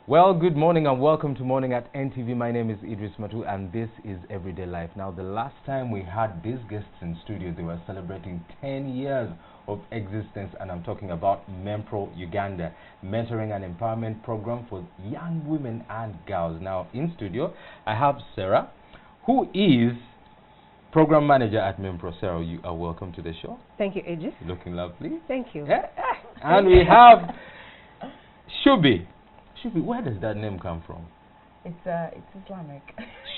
Well, good morning and welcome to Morning at NTV. My name is Idris Matu and this is Everyday Life. Now, the last time we had these guests in studio, they were celebrating 10 years of existence, and I'm talking about MEMPROW Uganda, Mentoring and Empowerment Program for Young Women and Girls. Now, in studio, I have Sarah, who is Program Manager at MEMPROW. Sarah, you are welcome to the show. Thank you, Idris. Looking lovely. Thank you. Yeah. And we have Shubi. Shubi, where does that name come from? It's Islamic.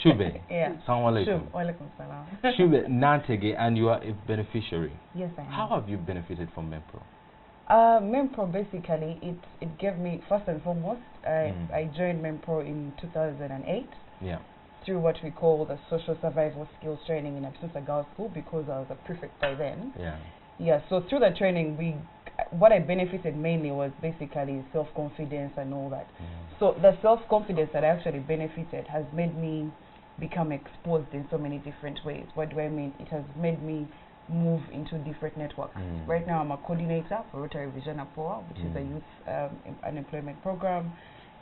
Shubi. Yeah. Assalamu alaikum. Walaikum salam. Shubi Nantege, and you are a beneficiary. Yes, I am. How have you benefited from MEMPROW? MEMPROW, basically, it gave me, first and foremost, I joined MEMPROW in 2008. Yeah. Through what we call the social survival skills training in Absence Girls School, because I was a prefect by then. Yeah. Yeah, so through the training, what I benefited mainly was basically self-confidence and all that. So the self-confidence that I actually benefited has made me become exposed in so many different ways. What do I mean? It has made me move into different networks. Right now I'm a coordinator for Rotary Vijana Poa, which is a youth unemployment program.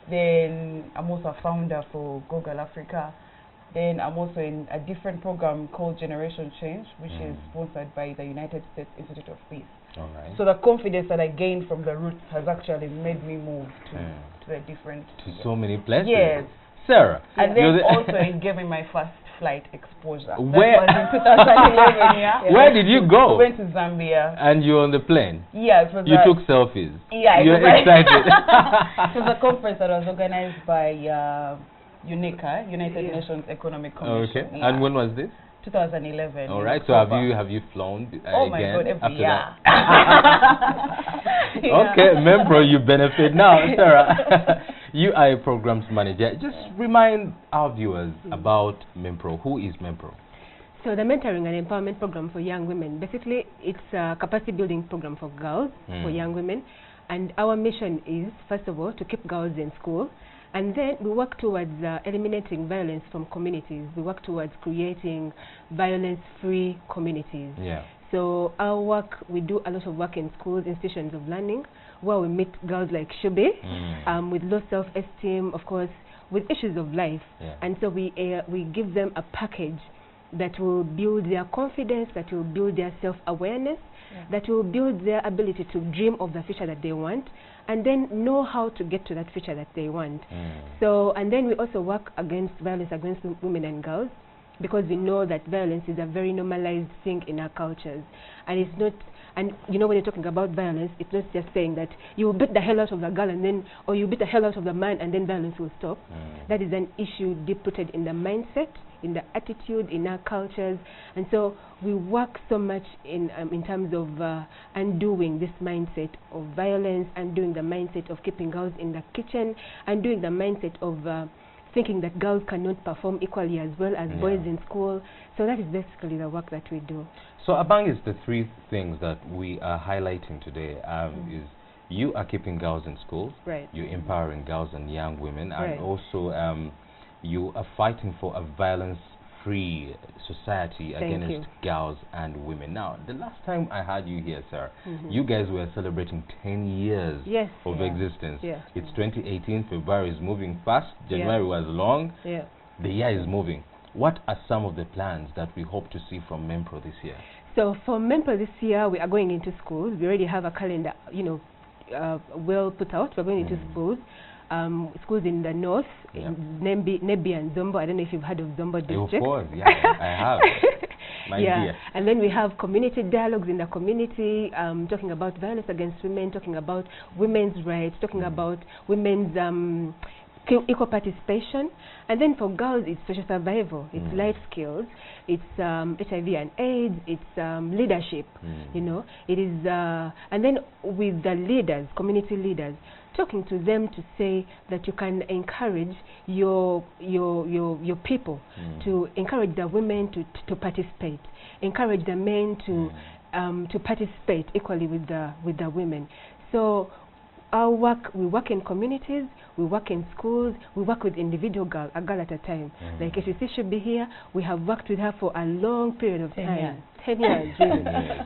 Then I'm also a founder for Google Africa. Then I'm also in a different program called Generation Change, which is sponsored by the United States Institute of Peace. All right. So the confidence that I gained from the roots has actually made me move to a different... To so many places. Yes. Sarah. And then also it gave me my first flight exposure. Where? That was in 2011, yeah. Where did you go? We went to Zambia. And you were on the plane? Yeah. It was you took selfies? Yeah. You're excited? It was a conference that was organized by UNECA, United Nations Economic Commission. Okay. Yeah. And when was this? 2011. All right. So have you flown again? Oh my God, every year. Okay, MEMPROW, you benefit. Now, Sarah, you are a programs manager. Just remind our viewers about MEMPROW. Who is MEMPROW? So the Mentoring and Empowerment Program for Young Women, basically it's a capacity building program for girls, for young women. And our mission is, first of all, to keep girls in school. And then we work towards eliminating violence from communities. We work towards creating violence-free communities. Yeah. So our work, we do a lot of work in schools, institutions of learning, where we meet girls like Shubi, with low self-esteem, of course, with issues of life. Yeah. And so we give them a package that will build their confidence, that will build their self-awareness, that will build their ability to dream of the future that they want, and then know how to get to that future that they want. So, and then we also work against violence against women and girls, because we know that violence is a very normalized thing in our cultures. And it's not, and you know, when you're talking about violence, it's not just saying that you beat the hell out of the girl and then, or you beat the hell out of the man and then violence will stop. That is an issue deep-rooted in the mindset, in the attitude, in our cultures. And so we work so much in terms of undoing this mindset of violence, undoing the mindset of keeping girls in the kitchen, undoing the mindset of thinking that girls cannot perform equally as well as boys in school. So that is basically the work that we do. So among the three things that we are highlighting today is you are keeping girls in schools, you're empowering girls and young women, and also you are fighting for a violence-free society against girls and women. Now, the last time I had you here, sir, you guys were celebrating 10 years of existence. It's 2018, February is moving fast, January was long, the year is moving. What are some of the plans that we hope to see from MEMPROW this year? So for MEMPROW this year, we are going into schools. We already have a calendar, you know, well put out. We're going into schools. Schools in the north, in Nebi and Zombo. I don't know if you've heard of Zombo district. Of course, yeah, I have. My dear. And then we have community dialogues in the community, talking about violence against women, talking about women's rights, talking about women's equal participation. And then for girls, it's social survival, it's life skills, it's HIV and AIDS, it's leadership, you know. It is, and then with the leaders, community leaders, talking to them to say that you can encourage your people, to encourage the women to participate, encourage the men to participate equally with the women. So our work, we work in communities, we work in schools, we work with individual girl, a girl at a time. Like if you see should be here, we have worked with her for a long period of time. 10 years, really.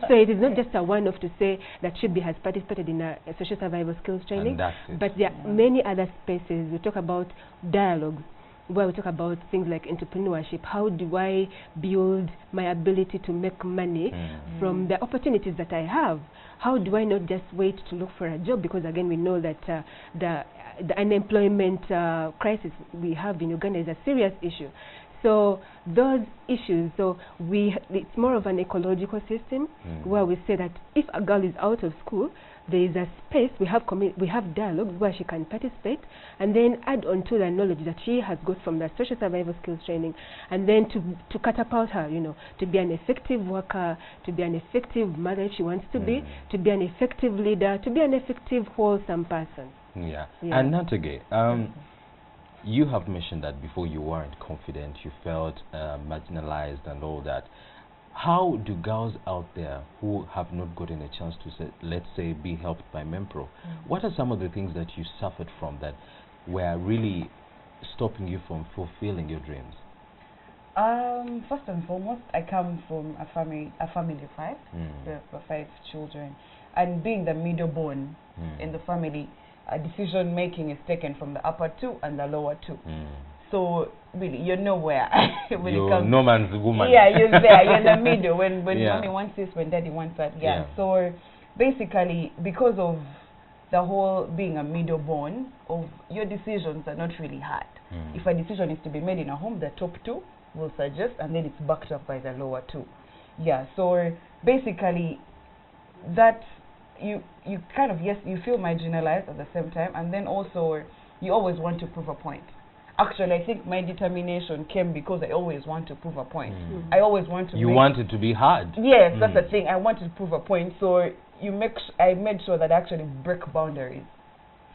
So it is not just a one-off to say that Should has participated in a social survival skills training, but there are many other spaces. We talk about dialogues, where we talk about things like entrepreneurship. How do I build my ability to make money from the opportunities that I have? How do I not just wait to look for a job? Because again, we know that the unemployment crisis we have in Uganda is a serious issue. So those issues, it's more of an ecological system where we say that if a girl is out of school, there is a space, we have dialogues where she can participate, and then add on to the knowledge that she has got from the social survival skills training, and then to catapult her, to be an effective worker, to be an effective mother if she wants to be an effective leader, to be an effective, wholesome person. And Nantage, you have mentioned that before you weren't confident, you felt marginalized and all that. How do girls out there who have not gotten a chance to, let's say, be helped by MEMPROW, what are some of the things that you suffered from that were really stopping you from fulfilling your dreams? First and foremost, I come from a family of 5, with 5 children, and being the middle born in the family, decision making is taken from the upper 2 and the lower 2. So really, you're nowhere when you're it comes. No man's woman. Yeah, you're there. You're in the middle. When mommy wants this, when daddy wants that. So basically, because of the whole being a middle born, of your decisions are not really hard. If a decision is to be made in a home, the top 2 will suggest, and then it's backed up by the lower 2. So basically, that you kind of, yes, you feel marginalized at the same time, and then also you always want to prove a point. Actually, I think my determination came because I always want to prove a point. I always want to. You want it to be hard. Yes, that's the thing. I wanted to prove a point, so I made sure that I actually break boundaries.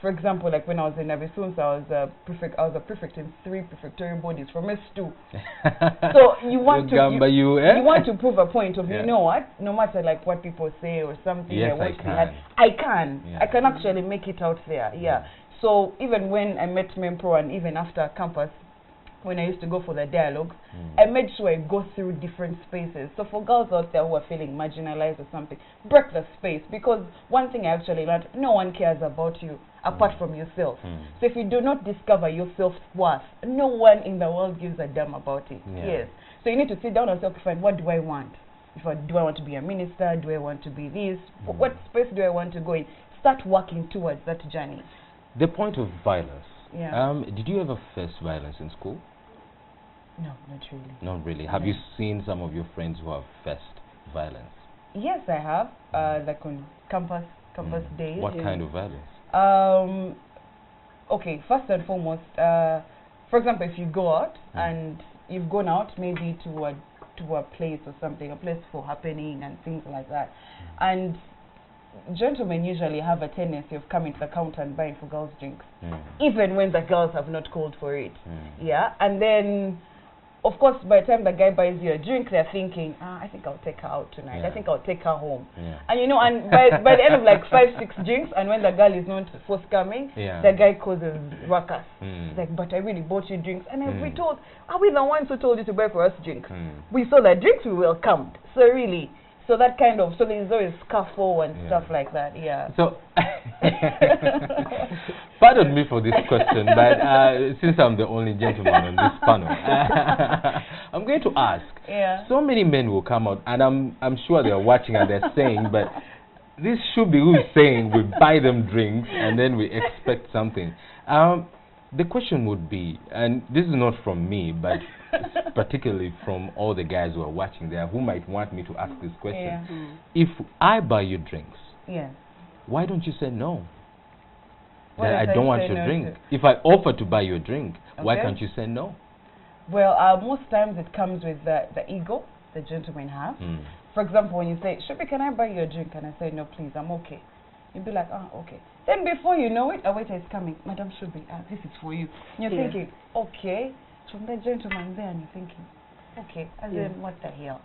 For example, like when I was in Navisunsa, I was a prefect in 3 prefectorial bodies from S2. So you want you want to prove a point of you know what? No matter like what people say or something. Yes, I can actually make it out there. So even when I met MEMPROW and even after campus, when I used to go for the dialogues, I made sure I go through different spaces. So for girls out there who are feeling marginalized or something, break the space. Because one thing I actually learned, no one cares about you apart from yourself. So if you do not discover your self-worth, no one in the world gives a damn about it. So you need to sit down and find, what do I want? Do I want to be a minister? Do I want to be this? What space do I want to go in? Start working towards that journey. The point of violence. Did you ever face violence in school? No, not really. Not really. Have you seen some of your friends who have faced violence? Yes, I have. Like on campus days. What kind of violence? Okay, first and foremost, for example, if you go out and you've gone out maybe to a place or something, a place for happening and things like that, and gentlemen usually have a tendency of coming to the counter and buying for girls drinks, even when the girls have not called for it. And then of course by the time the guy buys you a drink, they're thinking, I think I'll take her out tonight, I think I'll take her home, and and by the end of like 5-6 drinks, and when the girl is not forthcoming, the guy causes ruckus. It's like, but I really bought you drinks, and we told, are we the ones who told you to buy for us drinks? We saw the drinks, we welcomed. So really, so that kind of, so there's always scuffle and stuff like that, So, pardon me for this question, but since I'm the only gentleman on this panel, I'm going to ask. So many men will come out, and I'm sure they're watching and they're saying, but this should be who is saying we buy them drinks and then we expect something. The question would be, and this is not from me, but particularly from all the guys who are watching there who might want me to ask this question. If I buy you drinks, why don't you say no? That I don't want your drink. If I offer to buy you a drink, why can't you say no? Well, most times it comes with the ego the gentlemen have. For example, when you say, Shubi, can I buy you a drink? And I say, no, please, I'm okay. You'd be like, okay. Then before you know it, a waiter is coming. Madam Shubi, this is for you. And you're thinking, okay. From the gentleman there, and you're thinking, okay, and then what the hell?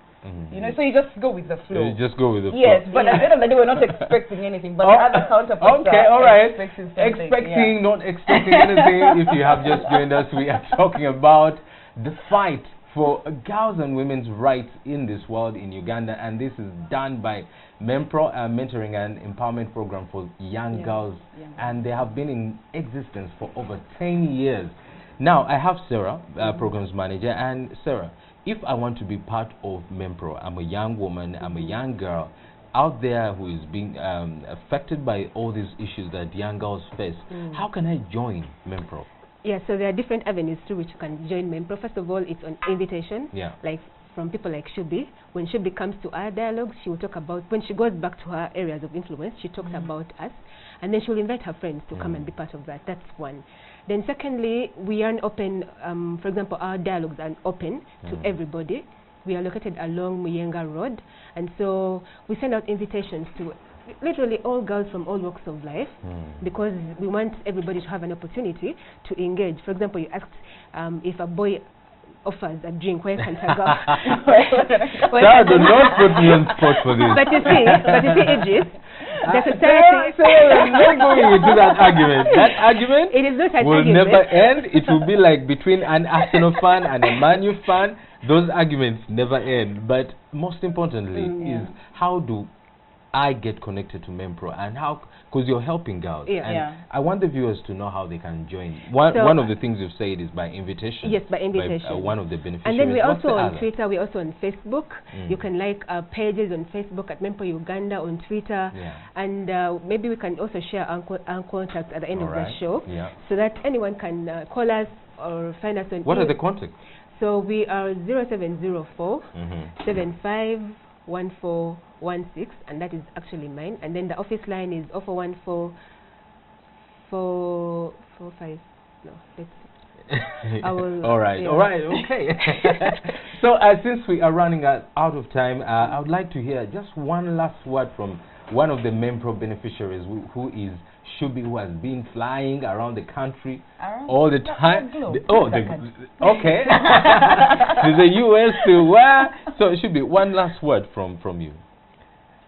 You know, so you just go with the flow. You just go with the flow. Yes, but at the end of the day, we're not expecting anything. But the other counterparts okay, all right. Expecting, not expecting anything. If you have just joined us, we are talking about the fight for girls' and women's rights in this world in Uganda, and this is done by MEMPROW, mentoring and empowerment program for young girls, and they have been in existence for over 10 years. Now, I have Sarah, programs manager, and Sarah, if I want to be part of MEMPROW, I'm a young woman, I'm a young girl out there who is being affected by all these issues that young girls face. How can I join MEMPROW? Yeah, so there are different avenues through which you can join MEMPROW. First of all, it's on invitation, like from people like Shubi. When Shubi comes to our dialogues, she will talk about, when she goes back to her areas of influence, she talks about us, and then she'll invite her friends to come and be part of that. That's one. Then secondly, we are open, for example, our dialogues are open to everybody. We are located along Muyenga Road, and so we send out invitations to literally all girls from all walks of life, because we want everybody to have an opportunity to engage. For example, you asked if a boy offers a drink, where can I go? Sarah, do not put me on spot for this. But you see, Idris, the society... Not going into that argument. That argument it is not an will argument. never end. It will be like between an Arsenal fan and a Man U fan. Those arguments never end. But most importantly is, how do I get connected to MEMPROW, and how, because you're helping girls, and I want the viewers to know how they can join. One of the things you've said is by invitation. Yes, by invitation. By, one of the beneficiaries. And then we're also on Twitter, we're also on Facebook. You can like our pages on Facebook at MEMPROW Uganda, on Twitter, and maybe we can also share our contacts at the end of the show, so that anyone can call us or find us on. What are the contacts? So we are 0704 751416, and that is actually mine. And then the office line is 0414 445. No, let's see. All right, okay. So since we are running out of time, I would like to hear just one last word from one of the MEMPROW beneficiaries, who is Shubi, who has been flying around the country all the time. Okay. To the US, to where? So Shubi, one last word from you.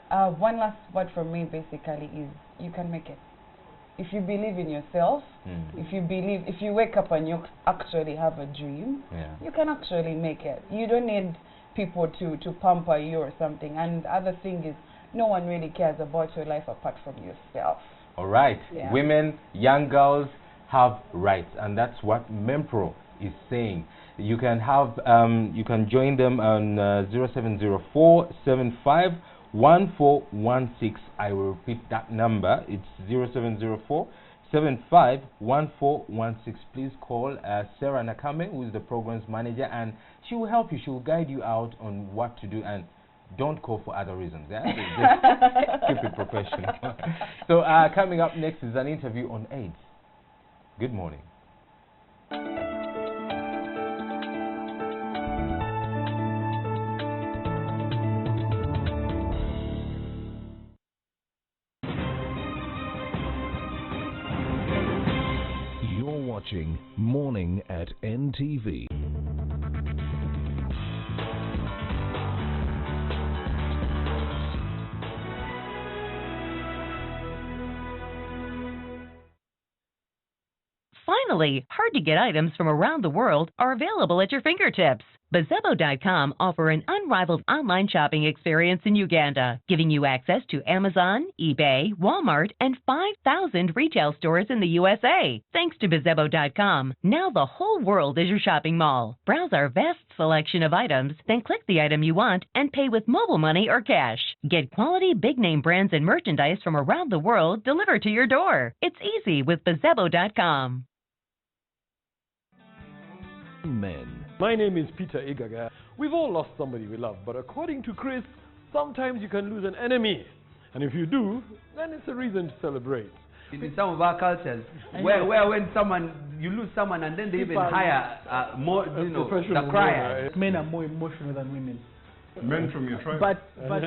One last word from me basically is, you can make it. If you believe in yourself, if you wake up and you actually have a dream, you can actually make it. You don't need people to pamper you or something. And the other thing is, no one really cares about your life apart from yourself. All right. Women, young girls have rights, and that's what MEMPROW is saying. You can have, you can join them on 0704 75 1416. I will repeat that number. It's 0704 75 1416. Please call Sarah Nakame, who is the programs manager, and she will help you. She will guide you out on what to do, and don't call for other reasons. Just keep it professional. So coming up next is an interview on AIDS. Good morning. You're watching Morning at NTV. Finally, hard-to-get items from around the world are available at your fingertips. Bazebo.com offer an unrivaled online shopping experience in Uganda, giving you access to Amazon, eBay, Walmart, and 5,000 retail stores in the USA. Thanks to Bazebo.com, now the whole world is your shopping mall. Browse our vast selection of items, then click the item you want and pay with mobile money or cash. Get quality big-name brands and merchandise from around the world delivered to your door. It's easy with Bazebo.com. Men. My name is Peter Igaga. We've all lost somebody we love, but according to Chris, sometimes you can lose an enemy. And if you do, then it's a reason to celebrate. In some of our cultures, where when you lose someone and then they even hire more, the crier. Men are more emotional than women. Men from your tribe. But no.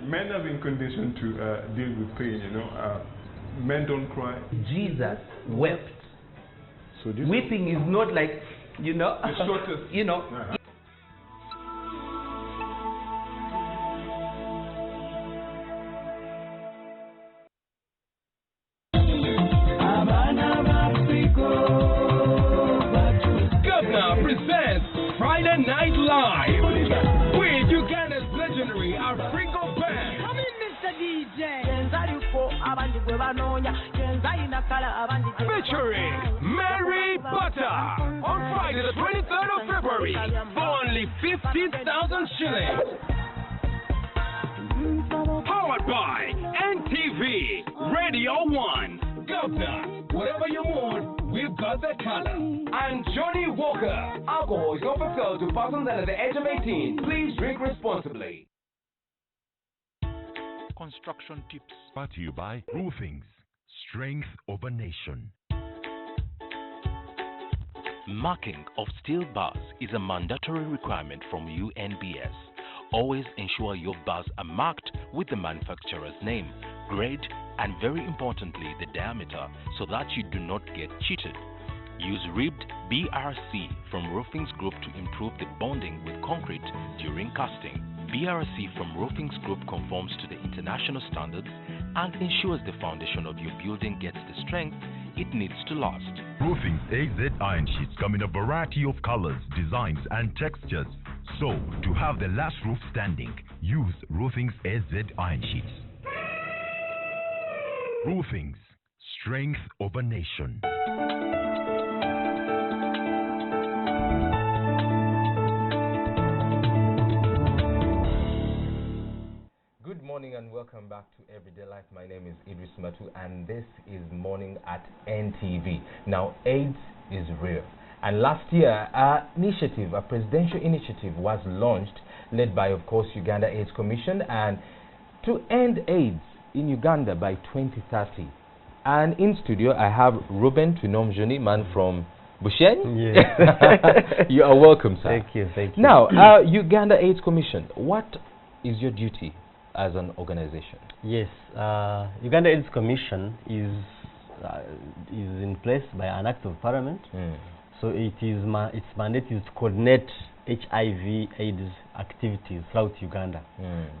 Men have been conditioned to deal with pain, men don't cry. Jesus wept. So weeping is not like, the shortest. Featuring Mary Butter on Friday the 23rd of February for only 15,000 shillings. Powered by NTV Radio 1. Governor, whatever you want, we've got the color. And Johnny Walker. Alcohol is not for sale to persons under the age of 18. Please drink responsibly. Construction tips. Brought to you by Roofings, Strength of a Nation. Marking of steel bars is a mandatory requirement from UNBS. Always ensure your bars are marked with the manufacturer's name, grade, and very importantly the diameter, so that you do not get cheated. Use ribbed BRC from Roofings Group to improve the bonding with concrete during casting. BRC from Roofings Group conforms to the international standards and ensures the foundation of your building gets the strength it needs to last. Roofing's AZ iron sheets come in a variety of colors, designs, and textures. So, to have the last roof standing, use Roofing's AZ iron sheets. Roofing's, Strength of a Nation. Good morning and welcome back to Everyday Life. My name is Idris Matu and this is Morning at NTV. Now, AIDS is real. And last year, a presidential initiative was launched, led by, of course, Uganda AIDS Commission, and to end AIDS in Uganda by 2030. And in studio, I have Ruben Twinomjoni, man from Bushen. Yes. You are welcome, sir. Thank you, thank you. Now, Uganda AIDS Commission, what is your duty as an organization? Yes, Uganda AIDS Commission is in place by an act of parliament. So its mandate is to coordinate HIV/AIDS activities throughout Uganda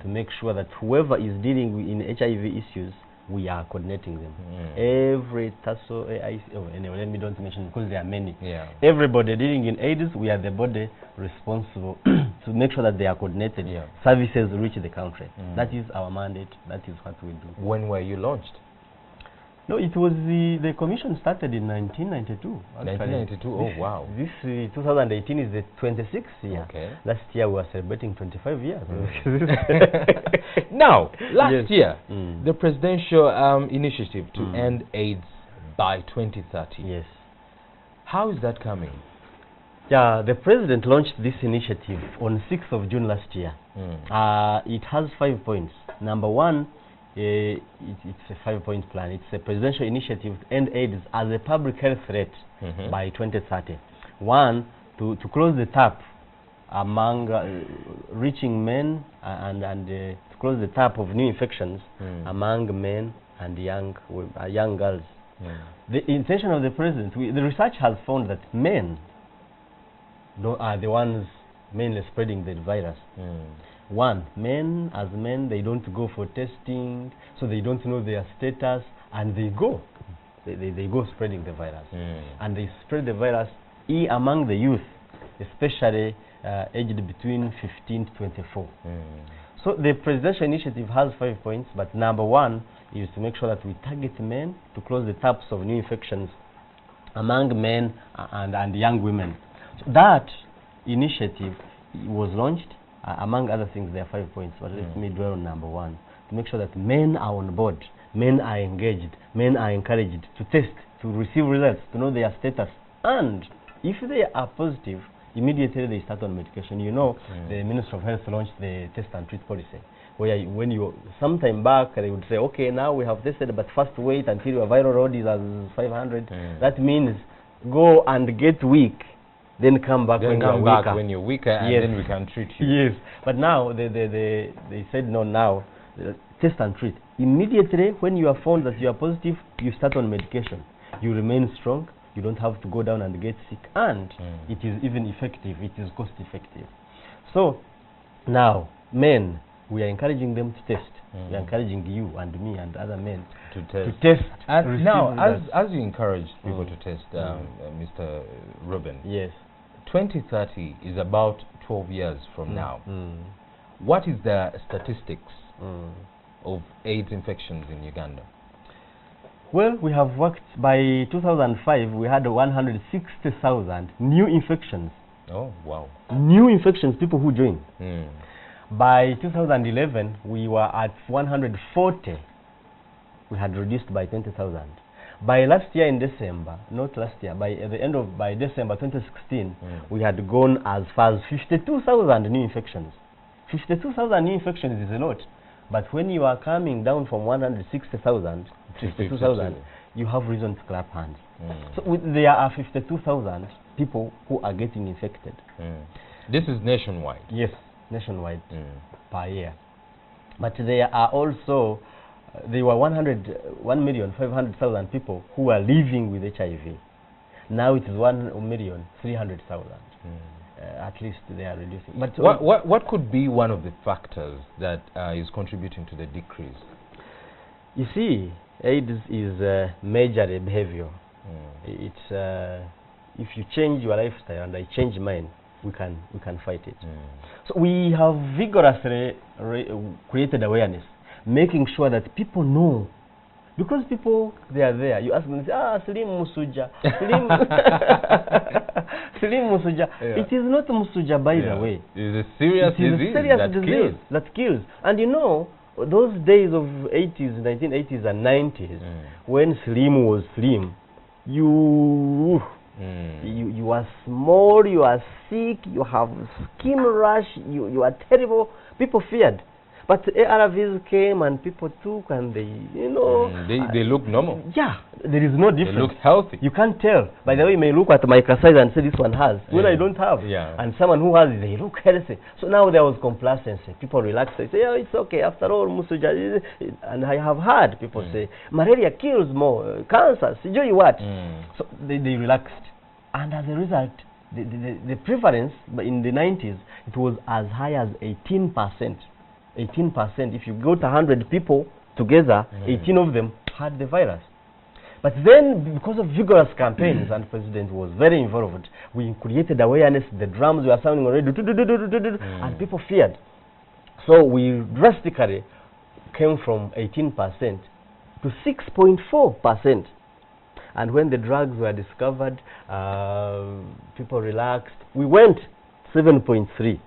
to make sure that whoever is dealing in HIV issues, we are coordinating them. Every tassel, anyway, let me don't mention because there are many. Everybody dealing in AIDS, we are the body responsible to make sure that they are coordinated. Services reach the country. That is our mandate. That is what we do. When were you launched? No, it was the commission started in 1992. Actually. 1992, oh wow. This 2018 is the 26th year. Okay. Last year we were celebrating 25 years. Now, last year, the presidential initiative to end AIDS by 2030. Yes. How is that coming? Yeah, the president launched this initiative on 6th of June last year. It has 5 points. Number one, it's a 5-point plan. It's a presidential initiative to end AIDS as a public health threat by 2030. One, to close the tap among reaching men and to close the tap of new infections among men and young girls. The intention of the president, the research has found that men are the ones mainly spreading the virus. One, men, they don't go for testing, so they don't know their status, and they go spreading the virus. And they spread the virus among the youth, especially aged between 15 to 24. So the presidential initiative has 5 points, but number one is to make sure that we target men to close the taps of new infections among men and young women. So that initiative was launched. Among other things, there are 5 points, but let me dwell on number one, to make sure that men are on board, men are engaged, men are encouraged to test, to receive results, to know their status, and if they are positive, immediately they start on medication. You know, the Minister of Health launched the test and treat policy, where when you, sometime back, they would say, okay, now we have tested, but first wait until your viral load is at 500. That means go and get weak, then come back when you're weaker, and then we can treat you. Yes, but now they said no. Now test and treat immediately. When you are found that you are positive, you start on medication. You remain strong. You don't have to go down and get sick, and it is even effective. It is cost effective. So now, men, we are encouraging them to test. We are encouraging you and me and other men to test. And now, as you encourage people to test, Mr. Ruben. Yes. 2030 is about 12 years from now. What is the statistics of AIDS infections in Uganda? Well, we have worked, by 2005, we had 160,000 new infections. Oh, wow. New infections, people who joined. By 2011, we were at 140. We had reduced by 20,000. By last year in December, not last year, by December 2016, we had gone as far as 52,000 new infections. 52,000 new infections is a lot. But when you are coming down from 160,000 to 52,000, you have reason to clap hands. So there are 52,000 people who are getting infected. This is nationwide? Yes, nationwide per year. But there are also, there were 1,500,000 people who are living with HIV. Now it is 1,300,000. At least they are reducing. But what could be one of the factors that is contributing to the decrease? You see, AIDS is majorly behavior. It's if you change your lifestyle and I change mine, we can fight it. So we have vigorously created awareness, making sure that people know. Because people, they are there. You ask them, they say, Slim Musuja. Slim, Slim Musuja. It is not Musuja, by the way. It is a serious disease that kills. And you know, those days of 1980s and 90s, when Slim was slim, you are small, you are sick, you have skin rash, you are terrible. People feared. But ARVs came and people took and they, you know... they look normal. Yeah, there is no difference. They look healthy. You can't tell. By the way, you may look at my size and say this one has, when I don't have. And someone who has it, they look healthy. So now there was complacency. People relaxed. They say, oh, it's okay. After all, Musuja. And I have heard people say, malaria kills more, cancer, see what. So they relaxed. And as a result, the prevalence in the 90s, it was as high as 18%. 18%. If you go to 100 people together, 18 of them had the virus. But then, because of vigorous campaigns, and the president was very involved, we created awareness. The drums were sounding already, and people feared. So we drastically came from 18% to 6.4%. And when the drugs were discovered, people relaxed. We went 7.3.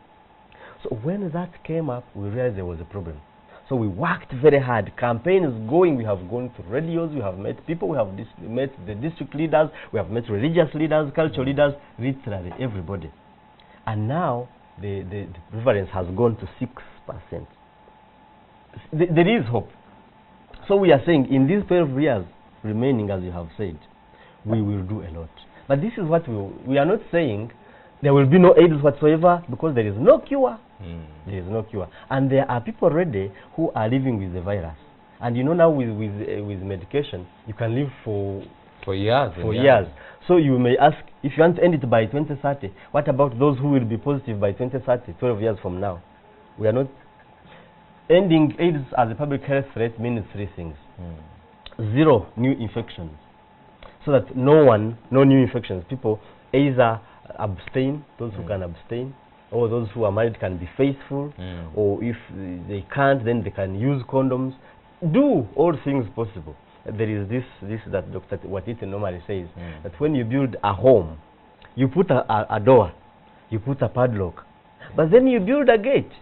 So when that came up, we realized there was a problem. So we worked very hard. Campaign is going. We have gone to radios. We have met people. We have met the district leaders. We have met religious leaders, cultural leaders, literally everybody. And now the prevalence has gone to 6%. There is hope. So we are saying in these 12 years remaining, as you have said, we will do a lot. But this is what we are not saying there will be no AIDS whatsoever, because there is no cure. There is no cure. And there are people already who are living with the virus. And you know now with medication, you can live for years. So you may ask, if you want to end it by 2030, what about those who will be positive by 2030, 12 years from now? We are not... Ending AIDS as a public health threat means three things. 0 new infections. So that no new infections. People either abstain, those who can abstain, or those who are married can be faithful, or if they can't, then they can use condoms. Do all things possible. There is this that Dr. Watiti normally says, that when you build a home, you put a door, you put a padlock, but then you build a gate.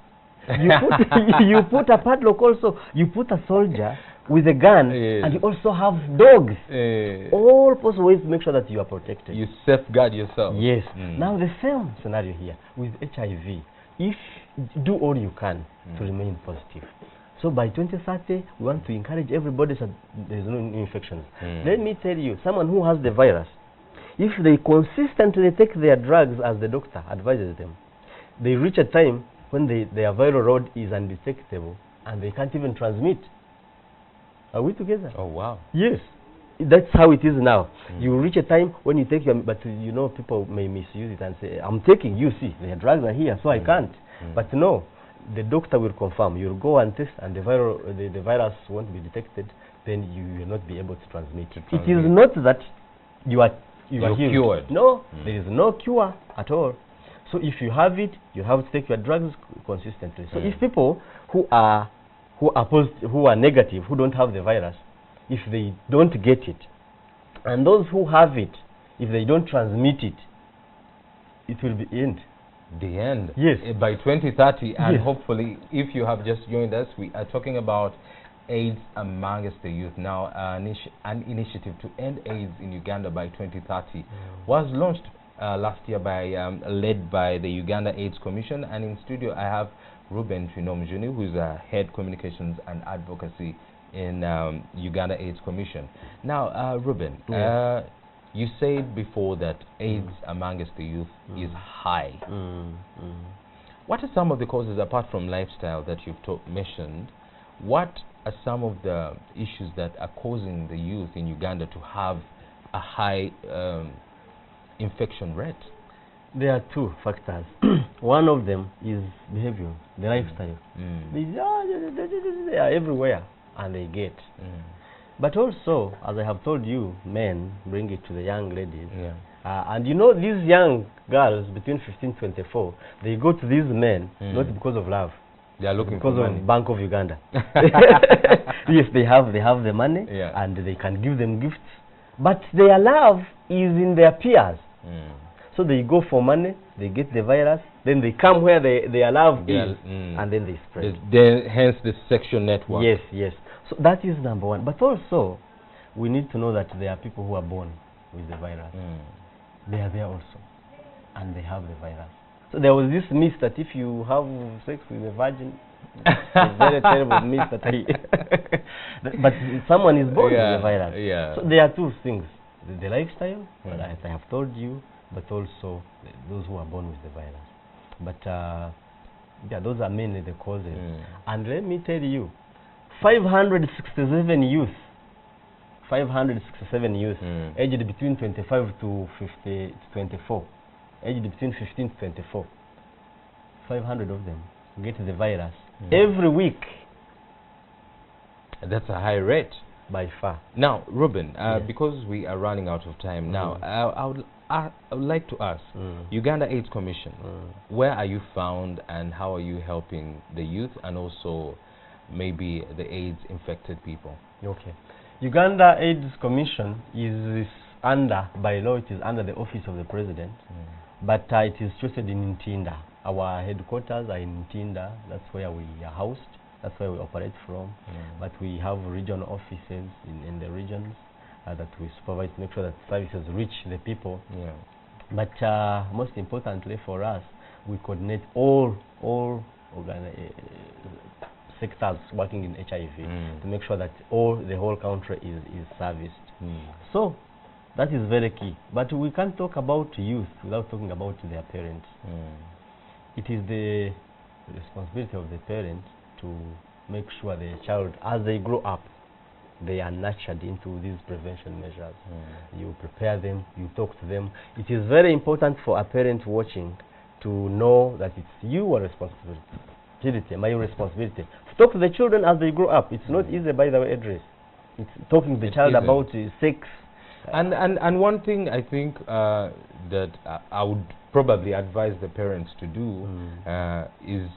You put a padlock also, you put a soldier with a gun, and you also have dogs. All possible ways to make sure that you are protected. You safeguard yourself. Yes. Now the same scenario here with HIV. If do all you can to remain positive. So by 2030, we want to encourage everybody so there is no new infections. Let me tell you, someone who has the virus, if they consistently take their drugs as the doctor advises them, they reach a time when their viral load is undetectable and they can't even transmit. Are we together? Oh, wow. Yes. That's how it is now. You reach a time when you take your... But, you know, people may misuse it and say, I'm taking, you see, the drugs are here, so I can't. But no, the doctor will confirm. You'll go and test, and the virus won't be detected. Then you will not be able to transmit it. It is not that you are cured. No, there is no cure at all. So if you have it, you have to take your drugs consistently. So if people who are positive, who are negative, who don't have the virus, if they don't get it. And those who have it, if they don't transmit it, it will be end. The end. Yes. By 2030, and yes. hopefully, if you have just joined us, we are talking about AIDS amongst the youth. Now, an initiative to end AIDS in Uganda by 2030 was launched last year by, led by the Uganda AIDS Commission. And in studio, I have Ruben Chinomjuni, who is head communications and advocacy in Uganda AIDS Commission. Now, Ruben, yes. You said before that AIDS amongst the youth is high. What are some of the causes, apart from lifestyle that you've mentioned? What are some of the issues that are causing the youth in Uganda to have a high infection rate? There are two factors. One of them is behavior, the lifestyle. They are everywhere and they get. But also, as I have told you, men bring it to the young ladies. And you know, these young girls between 15 and 24, they go to these men not because of love. They are looking because for money. Of Bank of Uganda. Yes, they have the money and they can give them gifts. But their love is in their peers. So they go for money, they get the virus, then they come where their love is, and then they spread. Hence the sexual network. Yes, yes. So that is number one. But also, we need to know that there are people who are born with the virus. They are there also, and they have the virus. So there was this myth that if you have sex with a virgin, it's a very terrible myth that but someone is born with the virus. So there are two things: the lifestyle, that I have told you, but also those who are born with the virus. But yeah, those are mainly the causes. And let me tell you, 567 youth, aged between 25 to 24, aged between 15 to 24, 500 of them get the virus every week. That's a high rate. By far. Now, Ruben, because we are running out of time now, I would like to ask, Uganda AIDS Commission, where are you found and how are you helping the youth and also maybe the AIDS-infected people? Okay. Uganda AIDS Commission is under, by law, it is under the office of the President, but it is situated in Ntinda. Our headquarters are in Ntinda. That's where we are housed. That's where we operate from. But we have regional offices in the regions that we supervise to make sure that services reach the people. But most importantly for us, we coordinate all sectors working in HIV to make sure that the whole country is serviced. So that is very key. But we can't talk about youth without talking about their parents. It is the responsibility of the parents to make sure the child, as they grow up, they are nurtured into these prevention measures. You prepare them, you talk to them. It is very important for a parent watching to know that it's your responsibility, my responsibility. To talk to the children as they grow up. It's not easy, by the way, Idris. It's talking to the child about sex. And one thing I think that I would probably advise the parents to do is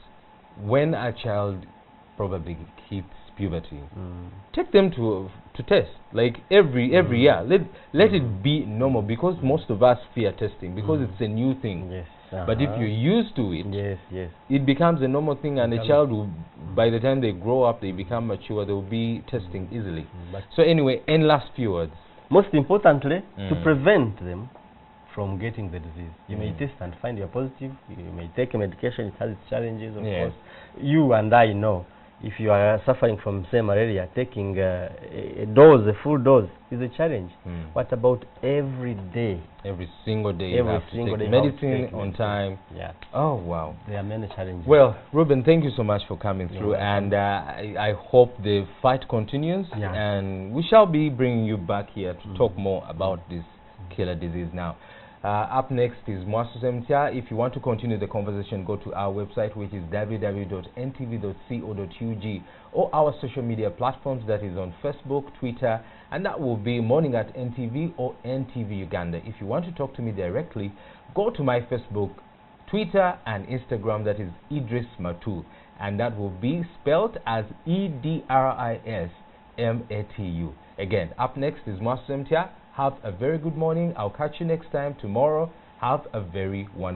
when a child probably hits puberty, take them to test, like every year. Let it be normal, because most of us fear testing because it's a new thing. But if you're used to it, it becomes a normal thing, and the child will, by the time they grow up, they become mature, they will be testing easily. So anyway, and last few words. Most importantly, to prevent them from getting the disease. You may test and find you're positive. You may take a medication, it has its challenges, of course. You and I know, if you are suffering from, say, malaria, taking a full dose, is a challenge. What about every day? Every single day you have to take medicine on time. Oh, wow. There are many challenges. Well, Ruben, thank you so much for coming through, and I hope the fight continues, and we shall be bringing you back here to talk more about this killer disease now. Up next is Mwasu Semtia. If you want to continue the conversation, go to our website, which is www.ntv.co.ug, or our social media platforms, that is on Facebook, Twitter, and that will be Morning at NTV or NTV Uganda. If you want to talk to me directly, go to my Facebook, Twitter, and Instagram, that is Idris Matu, and that will be spelled as EDRIS MEMPROW. Again, up next is Master Mtia. Have a very good morning. I'll catch you next time tomorrow. Have a very wonderful